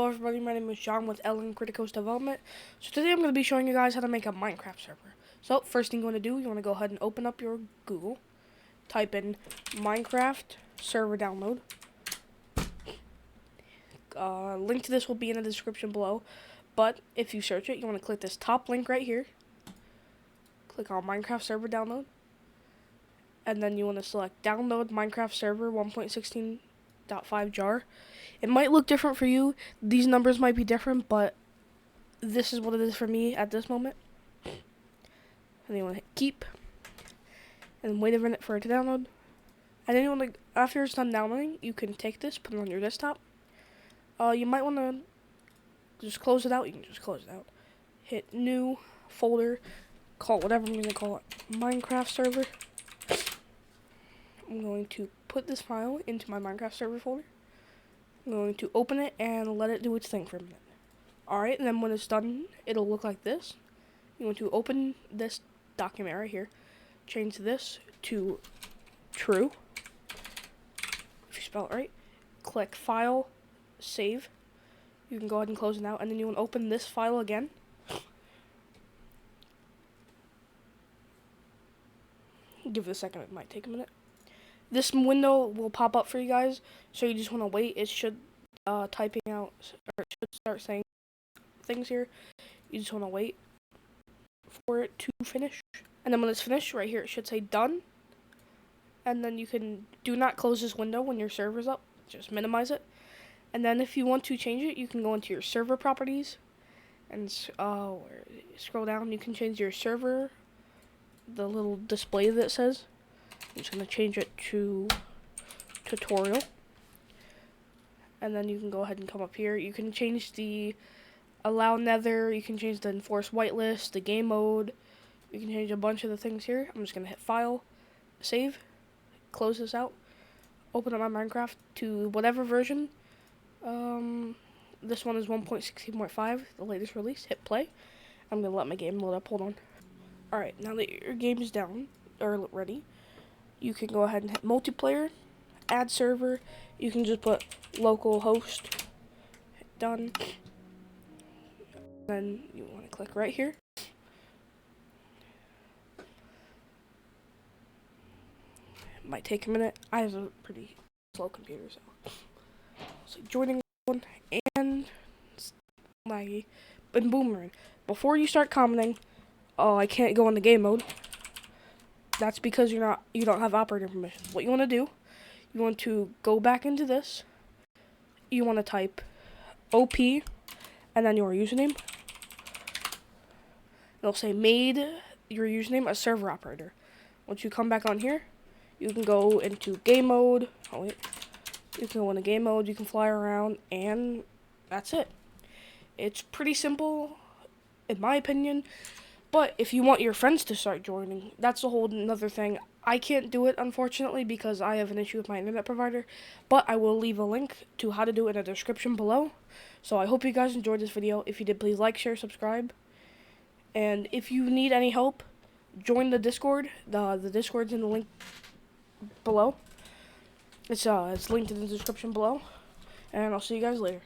Hello everybody, my name is John with Ellen Criticos Development. So today I'm going to be showing you guys how to make a Minecraft server. So first thing you want to do, you want to go ahead and open up your Google. Type in Minecraft server download. Link to this will be in the description below. But if you search it, you want to click this top link right here. Click on Minecraft server download. And then you want to select download Minecraft server 1.16.5 jar. It might look different for you. These numbers might be different, but this is what it is for me at this moment. And then you want to hit keep. And wait a minute for it to download. And then you want to, after it's done downloading, you can take this, put it on your desktop. You might want to just close it out. You can just close it out. Hit new folder. Call it whatever I'm going to call it. Minecraft server. I'm going to put this file into my Minecraft server folder. I'm going to open it and let it do its thing for a minute. Alright, and then when it's done, it'll look like this. You want to open this document right here. Change this to true. If you spell it right. Click File, Save. You can go ahead and close it out. And then you want to open this file again. Give it a second, it might take a minute. This window will pop up for you guys, so you just want to wait. It should typing out, or it should start saying things here. You just want to wait for it to finish, and then when it's finished, right here it should say done. And then you can do not close this window when your server's up. Just minimize it, and then if you want to change it, you can go into your server properties and scroll down. You can change your server, the little display that says. I'm just going to change it to tutorial. And then you can go ahead and come up here. You can change the allow nether. You can change the enforce whitelist, the game mode. You can change a bunch of the things here. I'm just going to hit file, save, close this out, open up my Minecraft to whatever version. This one is 1.16.5, the latest release. Hit play. I'm going to let my game load up. Hold on. Alright, now that your game is down, or ready, you can go ahead and hit multiplayer, add server. You can just put local host, hit done. Then you want to click right here. It might take a minute. I have a pretty slow computer, so joining one and laggy, and boomerang. Before you start commenting, oh, I can't go into game mode. That's because you don't have operator permission. What you want to do, you want to go back into this. You want to type OP and then your username. It'll say made your username a server operator. Once you come back on here, you can go into game mode. Oh wait. You can go into game mode, you can fly around, and that's it. It's pretty simple, in my opinion. But if you want your friends to start joining, that's a whole another thing. I can't do it, unfortunately, because I have an issue with my internet provider. But I will leave a link to how to do it in the description below. So I hope you guys enjoyed this video. If you did, please like, share, subscribe. And if you need any help, join the Discord. The Discord's in the link below. It's linked in the description below. And I'll see you guys later.